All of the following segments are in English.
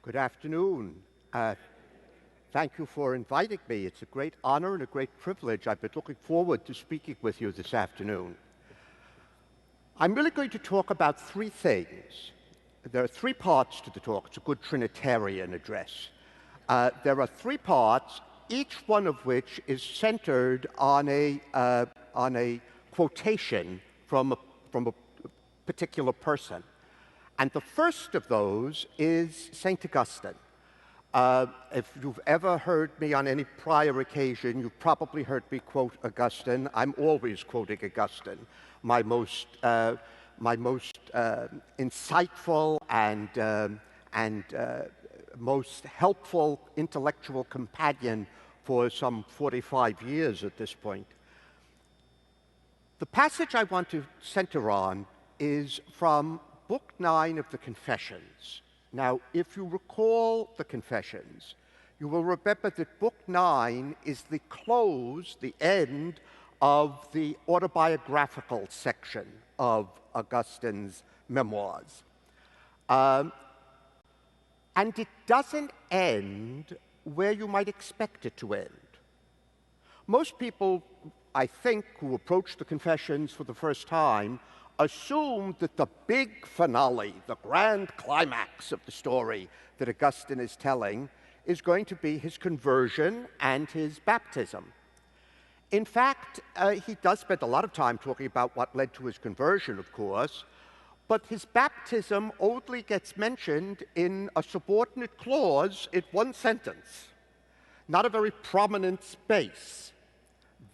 Good afternoon. Thank you for inviting me. It's a great honor and a great privilege. I've been looking forward to speaking with you this afternoon. I'm really going to talk about three things. There are three parts to the talk. It's a good Trinitarian address. There are three parts, each one of which is centered on a quotation from a particular person. And the first of those is St. Augustine. If you've ever heard me on any prior occasion, you've probably heard me quote Augustine. I'm always quoting Augustine, my most insightful and most helpful intellectual companion for some 45 years at this point. The passage I want to center on is from Book 9 of the Confessions. Now, if you recall the Confessions, you will remember that Book 9 is the close, the end of the autobiographical section of Augustine's memoirs. And it doesn't end where you might expect it to end. Most people, I think, who approach the Confessions for the first time assume that the big finale, the grand climax of the story that Augustine is telling, is going to be his conversion and his baptism. In fact, he does spend a lot of time talking about what led to his conversion, of course, but his baptism only gets mentioned in a subordinate clause in one sentence, not a very prominent space.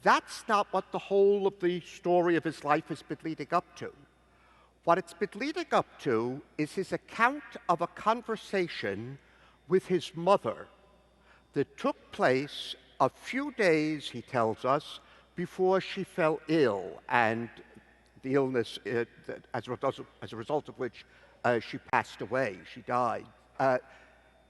That's not what the whole of the story of his life has been leading up to. What it's been leading up to is his account of a conversation with his mother that took place a few days, he tells us, before she fell ill, and the illness, as a result of which she passed away, she died.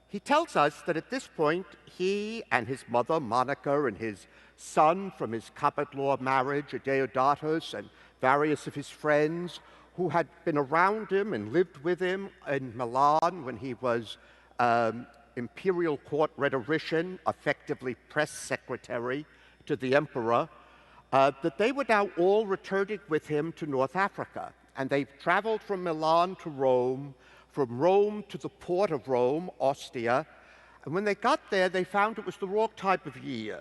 He tells us that at this point, he and his mother, Monica, and his son from his common law marriage, Adeodatus, and various of his friends who had been around him and lived with him in Milan when he was imperial court rhetorician, effectively press secretary to the emperor, that they were now all returning with him to North Africa. And they traveled from Milan to Rome, from Rome to the port of Rome, Ostia. And when they got there, they found it was the wrong type of year.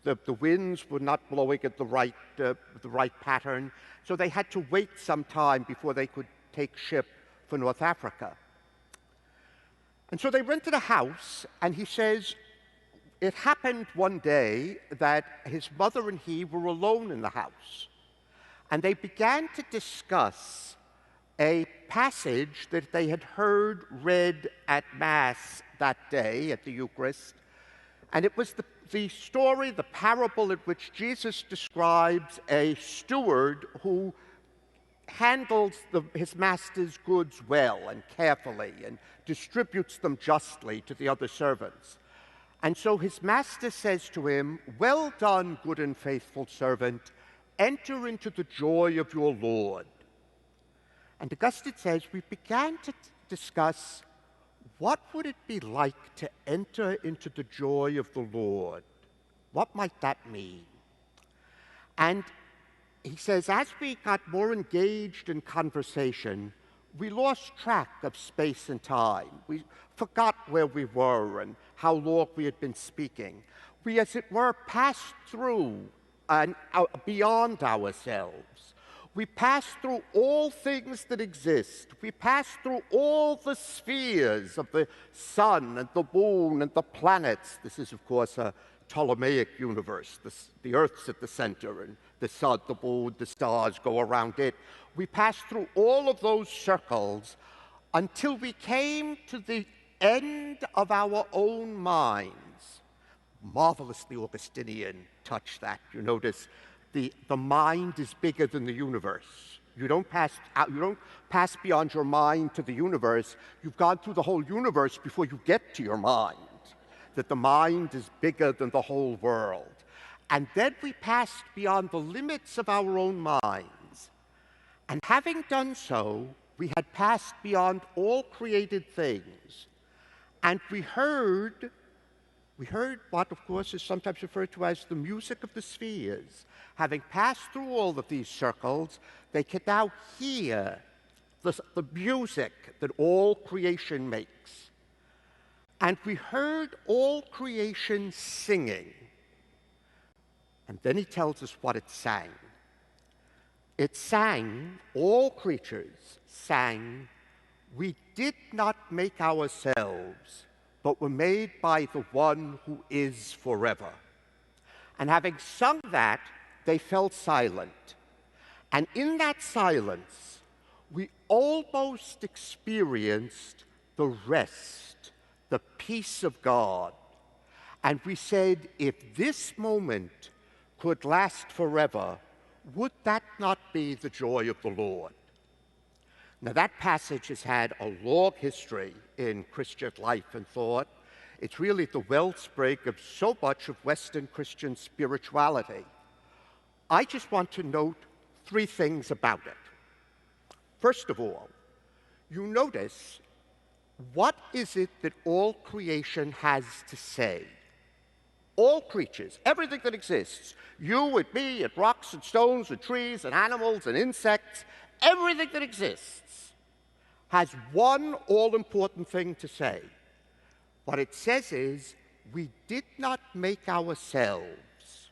The winds were not blowing at the right pattern, so they had to wait some time before they could take ship for North Africa. And so they rented a house, and he says it happened one day that his mother and he were alone in the house, and they began to discuss a passage that they had heard read at Mass that day at the Eucharist, and it was the story, the parable in which Jesus describes a steward who handles his master's goods well and carefully and distributes them justly to the other servants. And so his master says to him, "Well done, good and faithful servant. Enter into the joy of your Lord." And Augustine says, we began to discuss what would it be like to enter into the joy of the Lord? What might that mean? And he says, as we got more engaged in conversation, we lost track of space and time. We forgot where we were and how long we had been speaking. We, as it were, passed through and beyond ourselves. We passed through all things that exist. We passed through all the spheres of the sun and the moon and the planets. This is, of course, a Ptolemaic universe. The Earth's at the center, and the sun, the moon, the stars go around it. We passed through all of those circles until we came to the end of our own minds. Marvelously Augustinian touch that. You notice the mind is bigger than the universe. You don't pass beyond your mind to the universe. You've gone through the whole universe before you get to your mind. That the mind is bigger than the whole world. And then we passed beyond the limits of our own minds. And having done so, we had passed beyond all created things. And we heard what, of course, is sometimes referred to as the music of the spheres. Having passed through all of these circles, they can now hear the music that all creation makes. And we heard all creation singing. And then he tells us what it sang. It sang, all creatures sang, "We did not make ourselves, but were made by the one who is forever." And having sung that, they fell silent. And in that silence, we almost experienced the rest, the peace of God. And we said, if this moment could last forever, would that not be the joy of the Lord? Now, that passage has had a long history in Christian life and thought. It's really the wellspring of so much of Western Christian spirituality. I just want to note three things about it. First of all, you notice, what is it that all creation has to say? All creatures, everything that exists, you and me and rocks and stones and trees and animals and insects, everything that exists has one all-important thing to say. What it says is, we did not make ourselves.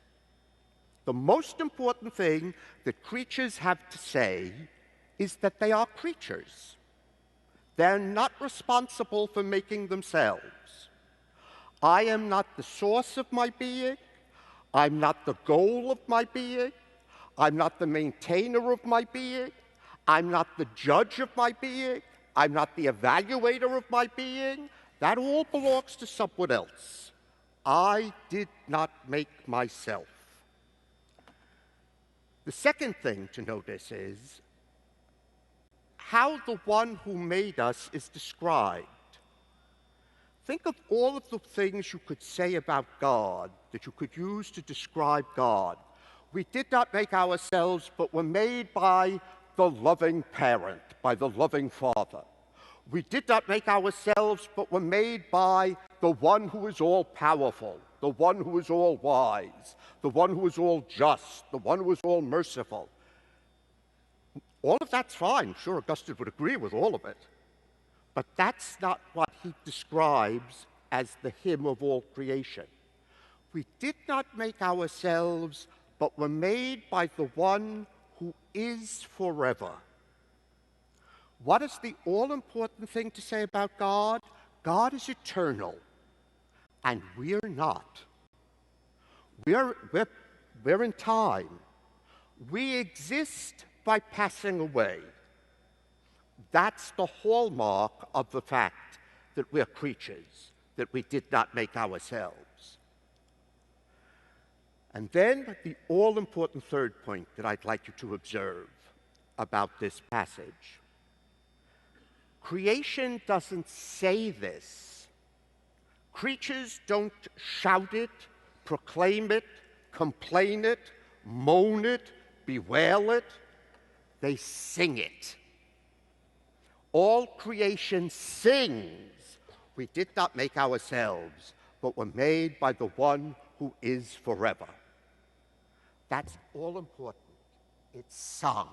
The most important thing that creatures have to say is that they are creatures. They're not responsible for making themselves. I am not the source of my being. I'm not the goal of my being. I'm not the maintainer of my being. I'm not the judge of my being. I'm not the evaluator of my being. That all belongs to someone else. I did not make myself. The second thing to notice is how the one who made us is described. Think of all of the things you could say about God, that you could use to describe God. We did not make ourselves, but were made by the loving parent, by the loving Father. We did not make ourselves, but were made by the one who is all-powerful, the one who is all-wise, the one who is all-just, the one who is all-merciful. All of that's fine. Sure, Augustine would agree with all of it. But that's not what he describes as the hymn of all creation. We did not make ourselves, but were made by the one who is forever. What is the all-important thing to say about God? God is eternal, and we're not. We're in time. We exist by passing away. That's the hallmark of the fact that we're creatures, that we did not make ourselves. And then the all-important third point that I'd like you to observe about this passage. Creation doesn't say this. Creatures don't shout it, proclaim it, complain it, moan it, bewail it. They sing it. All creation sings. We did not make ourselves, but were made by the one who is forever. That's all important. It's sung.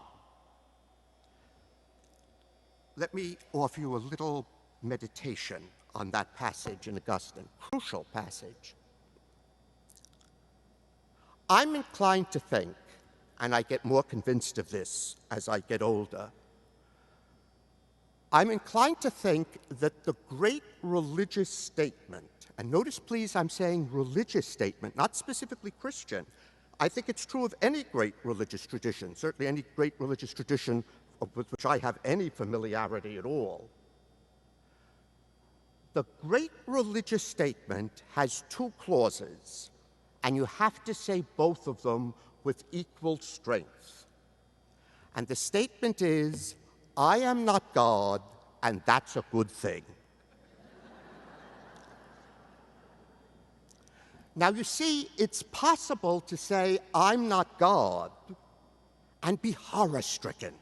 Let me offer you a little meditation on that passage in Augustine, crucial passage. I'm inclined to think, and I get more convinced of this as I get older, I'm inclined to think that the great religious statement, and notice please I'm saying religious statement, not specifically Christian. I think it's true of any great religious tradition, certainly any great religious tradition with which I have any familiarity at all. The great religious statement has two clauses, and you have to say both of them with equal strength. And the statement is, I am not God, and that's a good thing. Now, you see, it's possible to say, I'm not God, and be horror-stricken,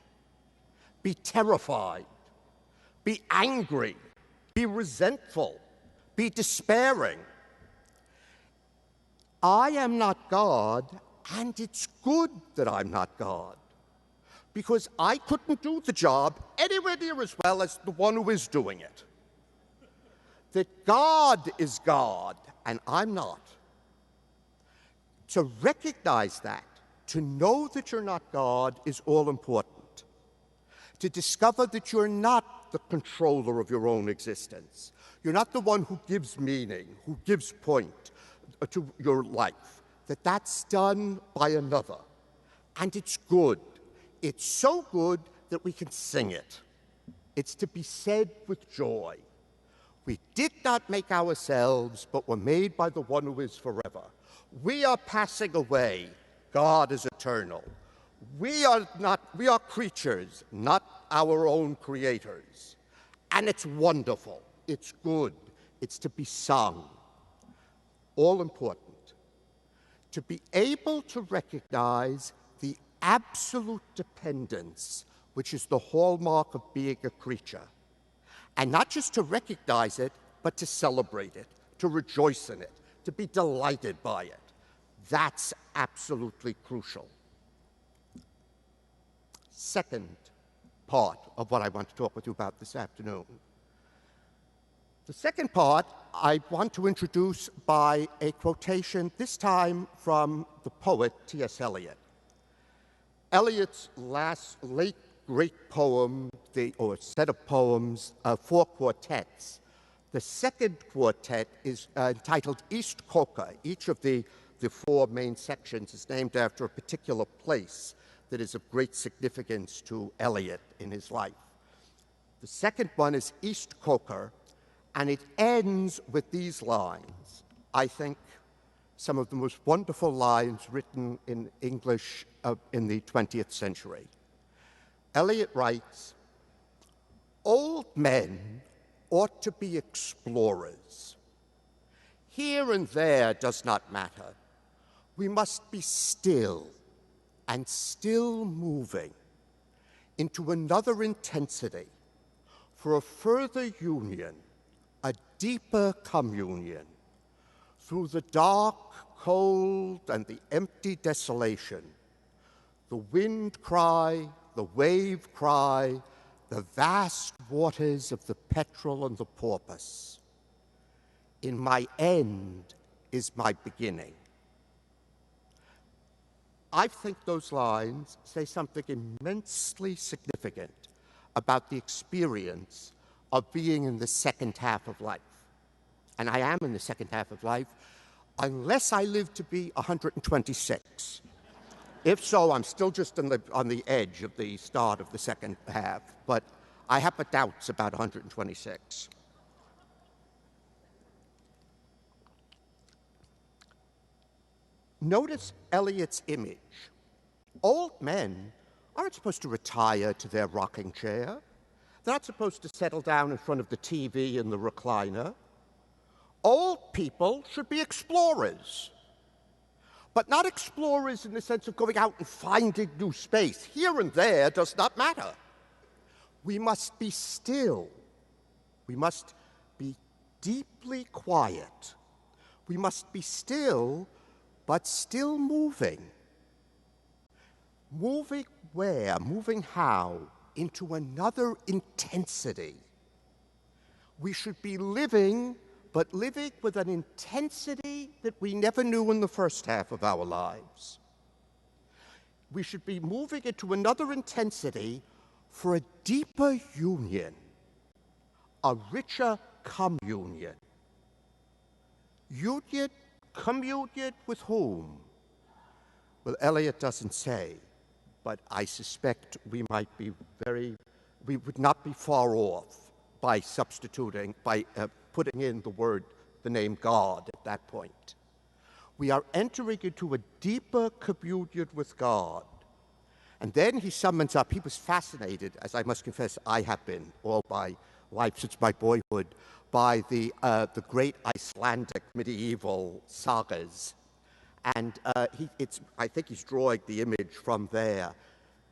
be terrified, be angry, be resentful, be despairing. I am not God, and it's good that I'm not God, because I couldn't do the job anywhere near as well as the one who is doing it. That God is God, and I'm not. To recognize that, to know that you're not God, is all important. To discover that you're not the controller of your own existence. You're not the one who gives meaning, who gives point to your life. That's done by another. And it's good. It's so good that we can sing it. It's to be said with joy. We did not make ourselves, but were made by the one who is forever. We are passing away. God is eternal. We are creatures, not our own creators. And it's wonderful. It's good. It's to be sung. All important. To be able to recognize the absolute dependence, which is the hallmark of being a creature. And not just to recognize it, but to celebrate it, to rejoice in it, to be delighted by it. That's absolutely crucial. Second part of what I want to talk with you about this afternoon. The second part I want to introduce by a quotation, this time from the poet T.S. Eliot. Eliot's late great poem, or set of poems, 4 quartets. The second quartet is entitled East Coker. Each of the 4 main sections is named after a particular place that is of great significance to Eliot in his life. The second one is East Coker, and it ends with these lines. I think some of the most wonderful lines written in English in the 20th century. Eliot writes, "Old men ought to be explorers. Here and there does not matter. We must be still and still moving into another intensity for a further union, a deeper communion through the dark, cold, and the empty desolation, the wind cry, the wave cry, the vast waters of the petrel and the porpoise. In my end is my beginning." I think those lines say something immensely significant about the experience of being in the second half of life. And I am in the second half of life, unless I live to be 126. If so, I'm still just on the edge of the start of the second half, but I have my doubts about 126. Notice Eliot's image. Old men aren't supposed to retire to their rocking chair. They're not supposed to settle down in front of the TV and the recliner. Old people should be explorers. But not explorers in the sense of going out and finding new space. Here and there does not matter. We must be still. We must be deeply quiet. We must be still, but still moving. Moving where? Moving how? Into another intensity. We should be living, but living with an intensity that we never knew in the first half of our lives. We should be moving into another intensity for a deeper union, a richer communion. Union, communion with whom? Well, Eliot doesn't say, but I suspect we would not be far off by substituting, by putting in the name God at that point. We are entering into a deeper communion with God. And then he summons up, he was fascinated, as I must confess I have been all my life since my boyhood, by the great Icelandic medieval sagas. And I think he's drawing the image from there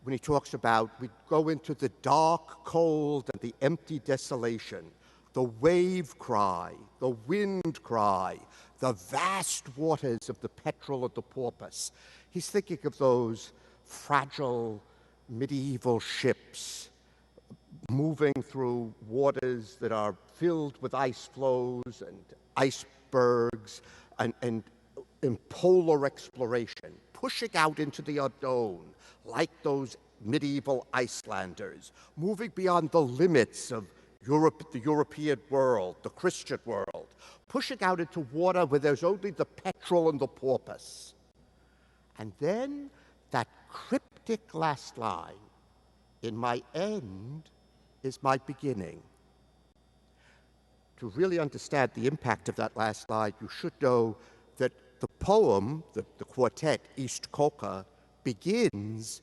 when he talks about we go into the dark, cold, and the empty desolation, the wave cry, the wind cry, the vast waters of the petrel of the porpoise. He's thinking of those fragile medieval ships moving through waters that are filled with ice flows and icebergs and in polar exploration, pushing out into the unknown like those medieval Icelanders, moving beyond the limits of Europe, the European world, the Christian world, pushing out into water where there's only the petrel and the porpoise. And then that cryptic last line, in my end is my beginning. To really understand the impact of that last line, you should know that the poem, the quartet, East Coca, begins,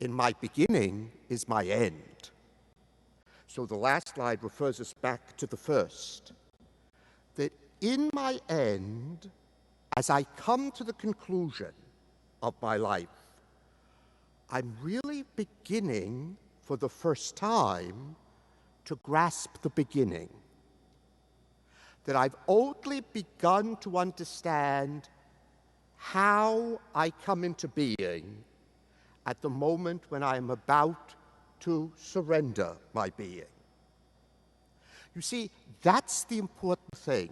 in my beginning is my end. So the last slide refers us back to the first. That in my end, as I come to the conclusion of my life, I'm really beginning for the first time to grasp the beginning. That I've only begun to understand how I come into being at the moment when I am about to surrender my being. You see, that's the important thing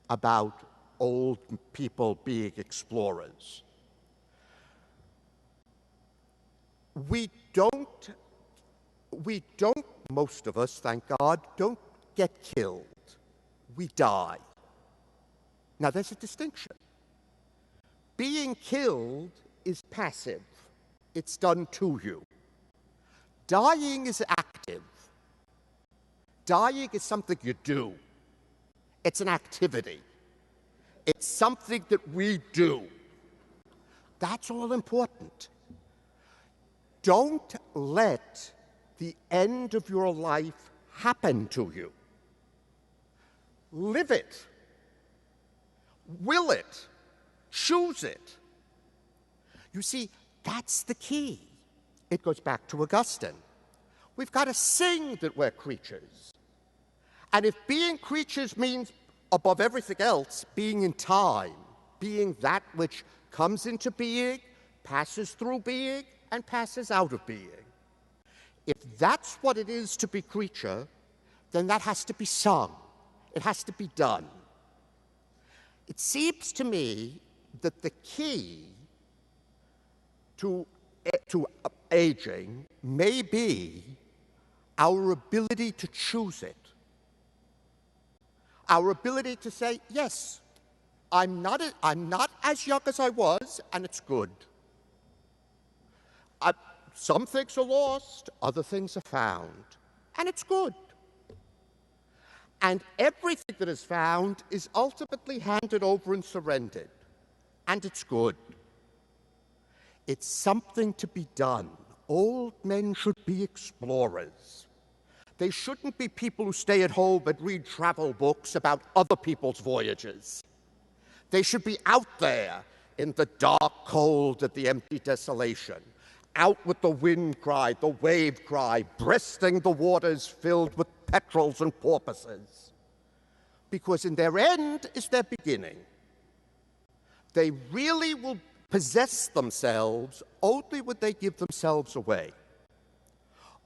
about old people being explorers. We don't, most of us, thank God, don't get killed. We die. Now, there's a distinction. Being killed is passive. It's done to you. Dying is active. Dying is something you do. It's an activity. It's something that we do. That's all important. Don't let the end of your life happen to you. Live it. Will it. Choose it. You see, that's the key. It goes back to Augustine. We've got to sing that we're creatures. And if being creatures means, above everything else, being in time, being that which comes into being, passes through being, and passes out of being, if that's what it is to be creature, then that has to be sung. It has to be done. It seems to me that the key to aging may be our ability to choose it. Our ability to say, yes, I'm not as young as I was, and it's good. Some things are lost, other things are found, and it's good. And everything that is found is ultimately handed over and surrendered, and it's good. It's something to be done. Old men should be explorers. They shouldn't be people who stay at home and read travel books about other people's voyages. They should be out there in the dark cold and the empty desolation, out with the wind cry, the wave cry, breasting the waters filled with petrels and porpoises. Because in their end is their beginning. They really will possess themselves only when they give themselves away.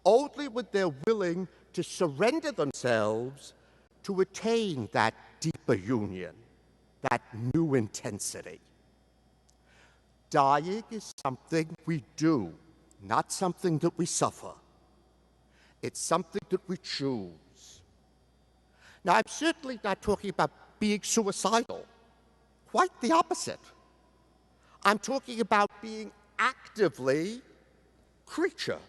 Only when they're willing to surrender themselves to attain that deeper union, that new intensity. Dying is something we do, not something that we suffer. It's something that we choose. Now, I'm certainly not talking about being suicidal. Quite the opposite. I'm talking about being actively creature,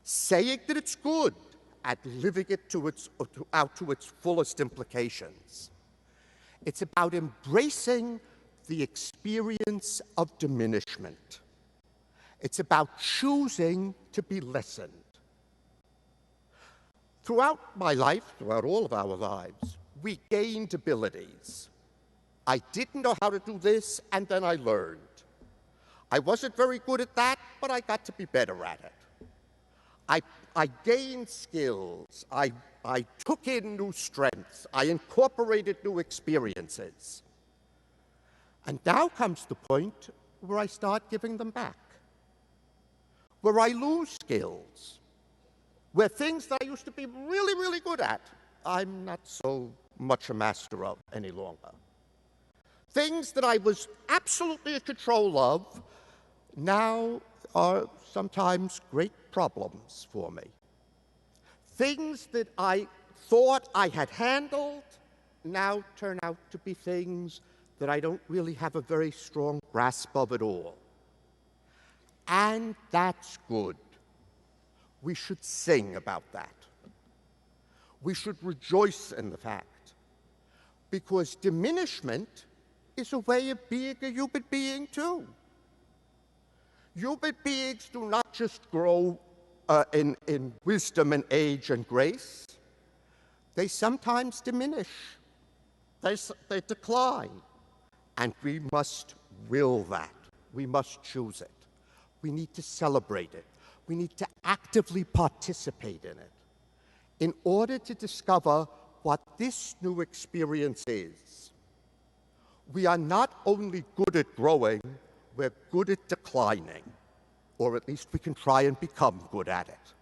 saying that it's good and living it out to its fullest implications. It's about embracing the experience of diminishment. It's about choosing to be lessened. Throughout my life, throughout all of our lives, we gained abilities. I didn't know how to do this, and then I learned. I wasn't very good at that, but I got to be better at it. I, I gained skills. I took in new strengths. I incorporated new experiences. And now comes the point where I start giving them back, where I lose skills, where things that I used to be really, really good at, I'm not so much a master of any longer. Things that I was absolutely in control of now are sometimes great problems for me. Things that I thought I had handled now turn out to be things that I don't really have a very strong grasp of at all. And that's good. We should sing about that. We should rejoice in the fact, because diminishment is a way of being a human being too. Human beings do not just grow in wisdom and age and grace. They sometimes diminish. They decline. And we must will that. We must choose it. We need to celebrate it. We need to actively participate in it in order to discover what this new experience is. We are not only good at growing, we're good at declining, or at least we can try and become good at it.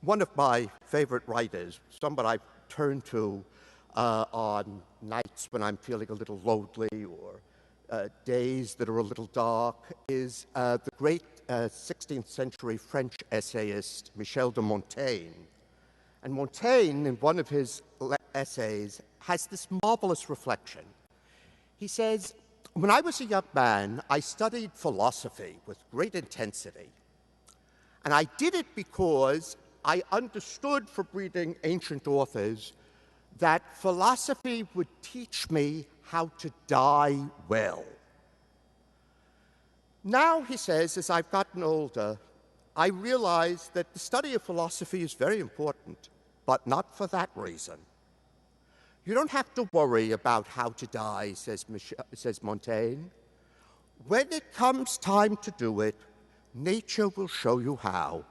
One of my favorite writers, someone I turn to on nights when I'm feeling a little lonely or days that are a little dark, is the great 16th century French essayist Michel de Montaigne. And Montaigne, in one of his essays, has this marvelous reflection. He says, "When I was a young man, I studied philosophy with great intensity. And I did it because I understood from reading ancient authors that philosophy would teach me how to die well. Now," he says, "as I've gotten older, I realize that the study of philosophy is very important, but not for that reason. You don't have to worry about how to die," says Montaigne. "When it comes time to do it, nature will show you how."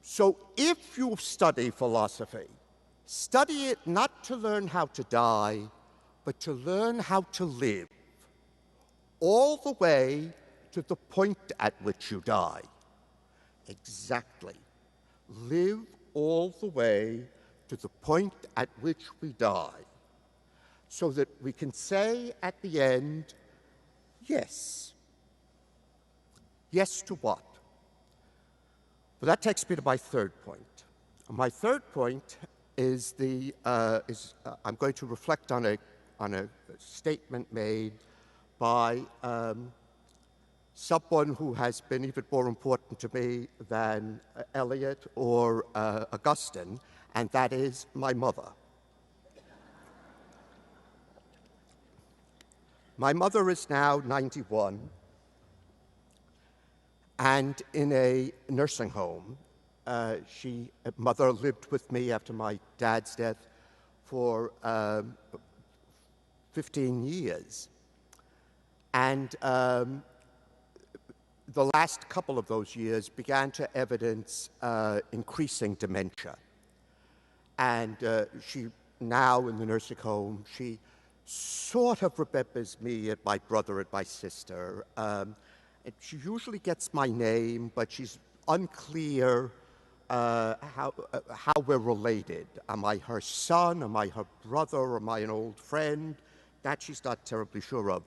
So if you study philosophy, study it not to learn how to die, but to learn how to live, all the way to the point at which you die. Exactly. Live all the way to the point at which we die, so that we can say at the end, yes. Yes to what? Well, that takes me to my third point. My third point is I'm going to reflect on a statement made by someone who has been even more important to me than Eliot or Augustine, and that is my mother. My mother is now 91 and in a nursing home. Mother lived with me after my dad's death for 15 years. And the last couple of those years began to evidence increasing dementia. And she, now in the nursing home, she sort of remembers me and my brother and my sister. And she usually gets my name, but she's unclear how we're related. Am I her son? Am I her brother? Am I an old friend? That she's not terribly sure of.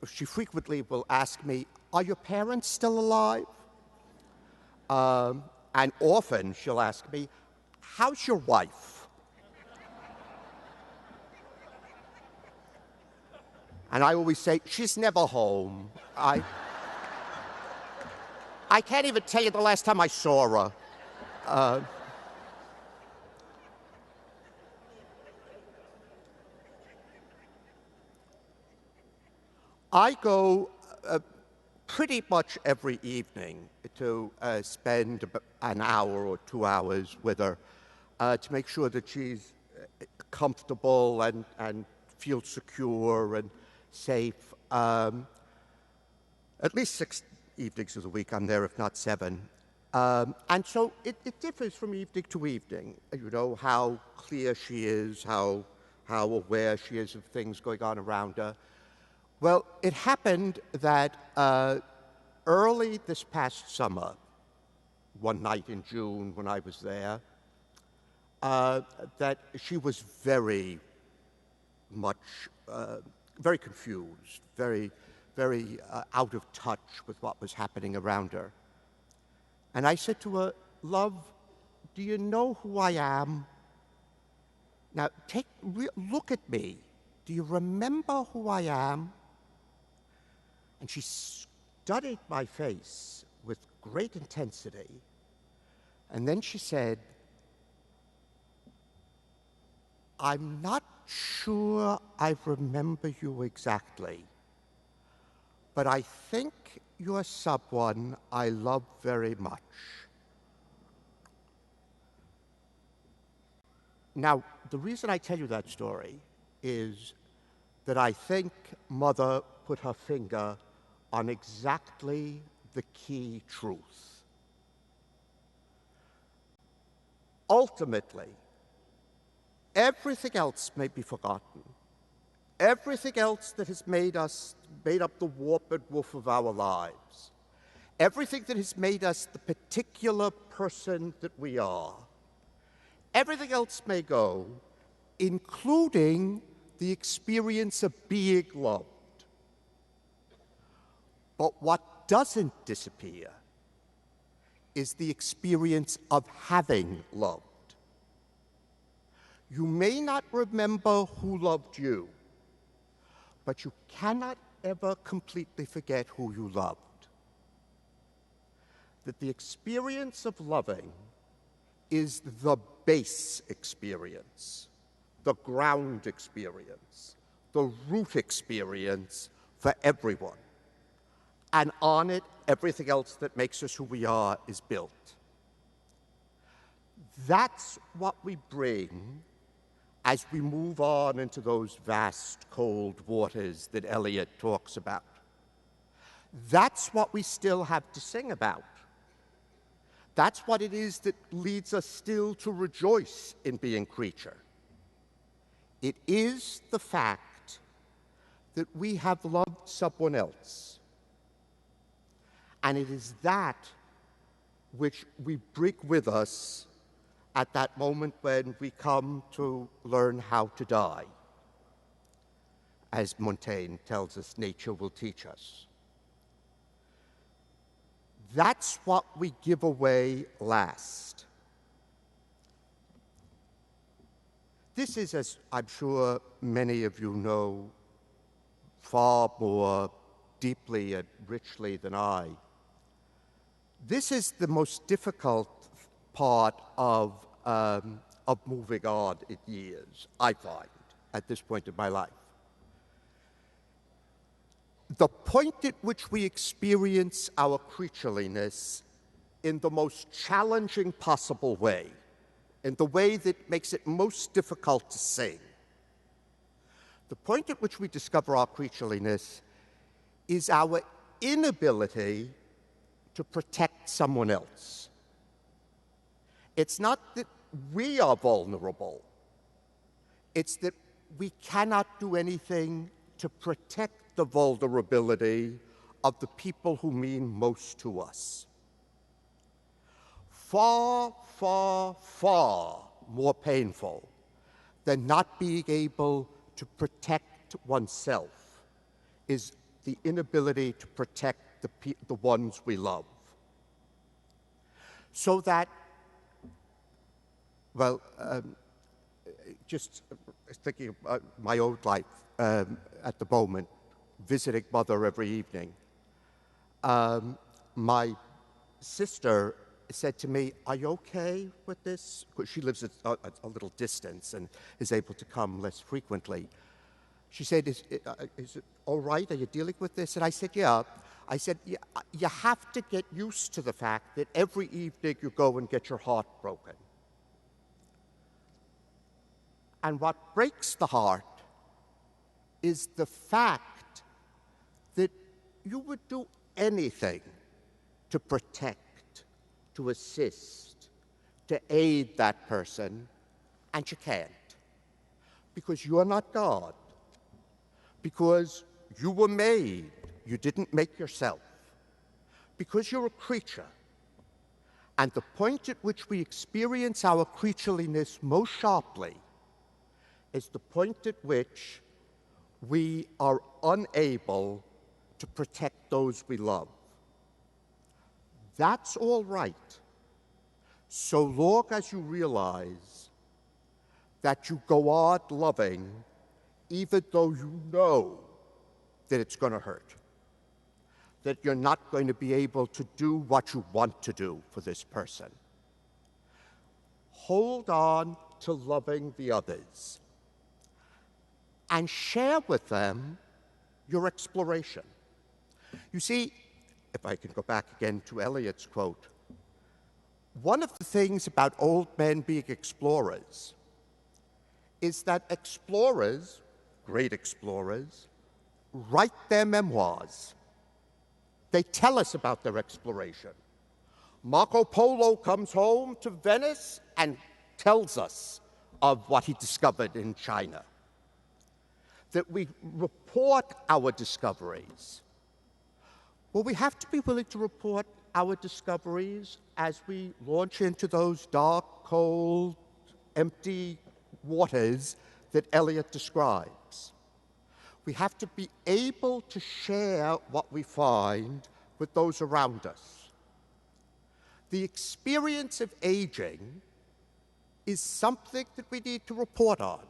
She frequently will ask me, "Are your parents still alive?" And often she'll ask me, "How's your wife?" And I always say, "She's never home. I can't even tell you the last time I saw her." I go pretty much every evening to spend an hour or 2 hours with her to make sure that she's comfortable and feels secure and safe. At least evenings of the week I'm there, if not 7. And so it differs from evening to evening, you know, how clear she is, how aware she is of things going on around her. Well, it happened that early this past summer, one night in June when I was there, that she was very much, very confused, very out of touch with what was happening around her. And I said to her, "Love, do you know who I am? Now, look at me. Do you remember who I am?" And she studied my face with great intensity. And then she said, "I'm not sure I remember you exactly, but I think you're someone I love very much." Now, the reason I tell you that story is that I think Mother put her finger on exactly the key truth. Ultimately, everything else may be forgotten. Everything else that has made up the warp and woof of our lives. Everything that has made us the particular person that we are. Everything else may go, including the experience of being loved. But what doesn't disappear is the experience of having loved. You may not remember who loved you, but you cannot ever completely forget who you loved. That the experience of loving is the base experience, the ground experience, the root experience for everyone. And on it, everything else that makes us who we are is built. That's what we bring as we move on into those vast, cold waters that Eliot talks about. That's what we still have to sing about. That's what it is that leads us still to rejoice in being creature. It is the fact that we have loved someone else. And it is that which we bring with us at that moment when we come to learn how to die. As Montaigne tells us, nature will teach us. That's what we give away last. This is, as I'm sure many of you know far more deeply and richly than I, this is the most difficult part of moving on in years, I find, at this point in my life. The point at which we experience our creatureliness in the most challenging possible way, in the way that makes it most difficult to sing, the point at which we discover our creatureliness is our inability to protect someone else. It's not that we are vulnerable. It's that we cannot do anything to protect the vulnerability of the people who mean most to us. Far, far, far more painful than not being able to protect oneself is the inability to protect the ones we love. So that, well, just thinking about my own life at the moment, visiting Mother every evening, my sister said to me, "Are you okay with this?" Because she lives at a little distance and is able to come less frequently. She said, is it all right? Are you dealing with this? And I said, yeah. I said, you have to get used to the fact that every evening you go and get your heart broken. And what breaks the heart is the fact that you would do anything to protect, to assist, to aid that person, and you can't. Because you're not God. Because you were made, you didn't make yourself. Because you're a creature. And the point at which we experience our creatureliness most sharply is the point at which we are unable to protect those we love. That's all right, so long as you realize that you go on loving even though you know that it's going to hurt, that you're not going to be able to do what you want to do for this person. Hold on to loving the others and share with them your exploration. You see, if I can go back again to Eliot's quote, one of the things about old men being explorers is that explorers, great explorers, write their memoirs. They tell us about their exploration. Marco Polo comes home to Venice and tells us of what he discovered in China. That we report our discoveries. Well, we have to be willing to report our discoveries as we launch into those dark, cold, empty waters that Eliot describes. We have to be able to share what we find with those around us. The experience of aging is something that we need to report on.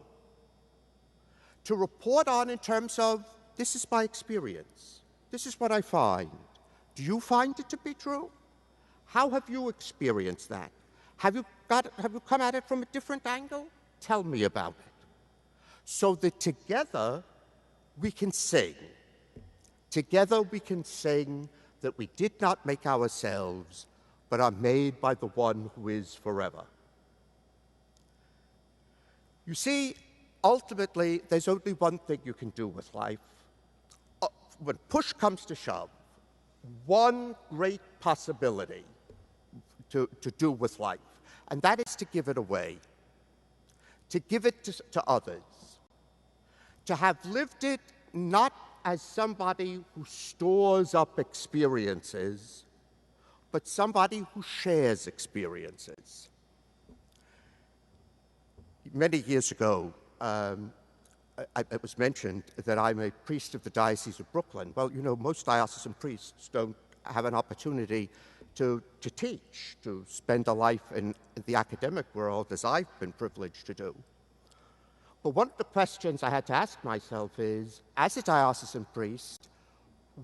To report on in terms of, this is my experience. This is what I find. Do you find it to be true? How have you experienced that? Have you come at it from a different angle? Tell me about it. So that together we can sing. Together we can sing that we did not make ourselves, but are made by the one who is forever. You see, ultimately, there's only one thing you can do with life. When push comes to shove, one great possibility to do with life, and that is to give it away, to give it to others, to have lived it not as somebody who stores up experiences, but somebody who shares experiences. Many years ago, it was mentioned that I'm a priest of the Diocese of Brooklyn. Well, you know, most diocesan priests don't have an opportunity to teach, to spend a life in the academic world as I've been privileged to do. But one of the questions I had to ask myself is, as a diocesan priest,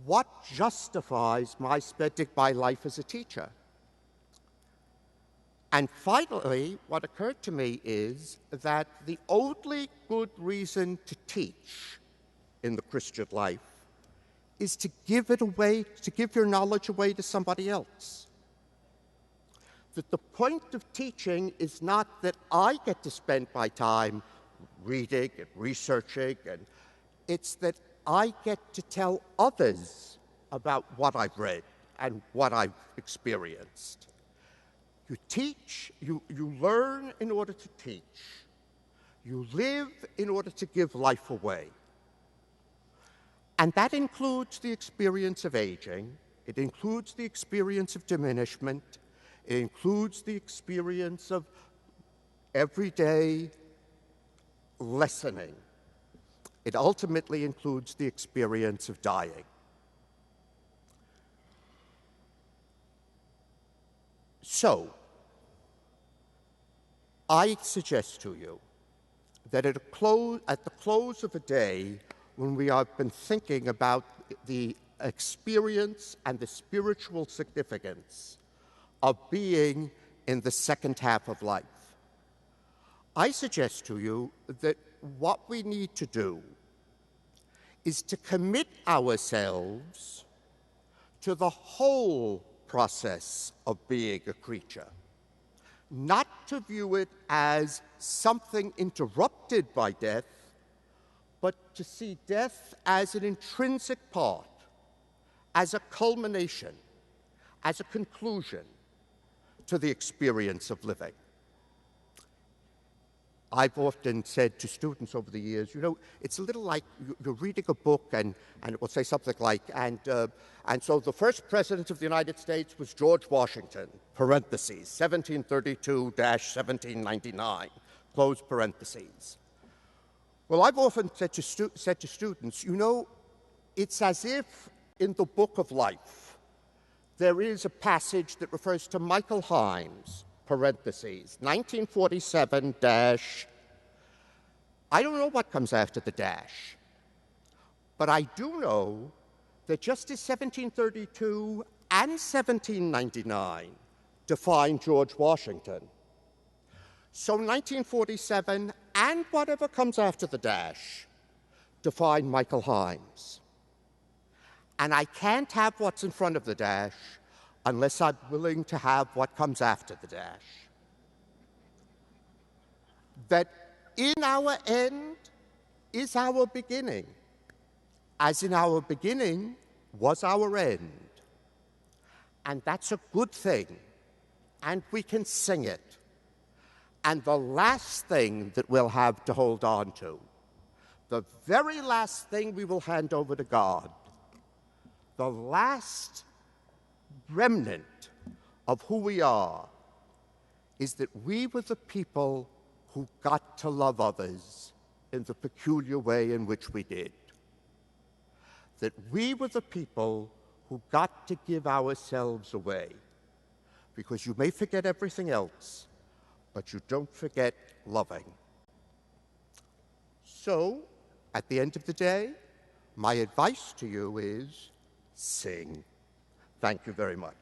what justifies my spending my life as a teacher? And finally, what occurred to me is that the only good reason to teach in the Christian life is to give it away, to give your knowledge away to somebody else. That the point of teaching is not that I get to spend my time reading and researching, and it's that I get to tell others about what I've read and what I've experienced. You teach, you learn in order to teach. You live in order to give life away. And that includes the experience of aging. It includes the experience of diminishment. It includes the experience of everyday lessening. It ultimately includes the experience of dying. So, I suggest to you that at the close of a day, when we have been thinking about the experience and the spiritual significance of being in the second half of life, I suggest to you that what we need to do is to commit ourselves to the whole process of being a creature, not to view it as something interrupted by death, but to see death as an intrinsic part, as a culmination, as a conclusion to the experience of living. I've often said to students over the years, you know, it's a little like you're reading a book and it will say something like, and so the first president of the United States was George Washington, parentheses, 1732-1799, close parentheses. Well, I've often said to students, you know, it's as if in the book of life there is a passage that refers to Michael Himes, parentheses, 1947 dash, I don't know what comes after the dash, but I do know that just as 1732 and 1799 define George Washington, so 1947 and whatever comes after the dash define Michael Himes. And I can't have what's in front of the dash unless I'm willing to have what comes after the dash. That in our end is our beginning, as in our beginning was our end. And that's a good thing, and we can sing it. And the last thing that we'll have to hold on to, the very last thing we will hand over to God, the last remnant of who we are, is that we were the people who got to love others in the peculiar way in which we did. That we were the people who got to give ourselves away. Because you may forget everything else, but you don't forget loving. So, at the end of the day, my advice to you is sing. Thank you very much.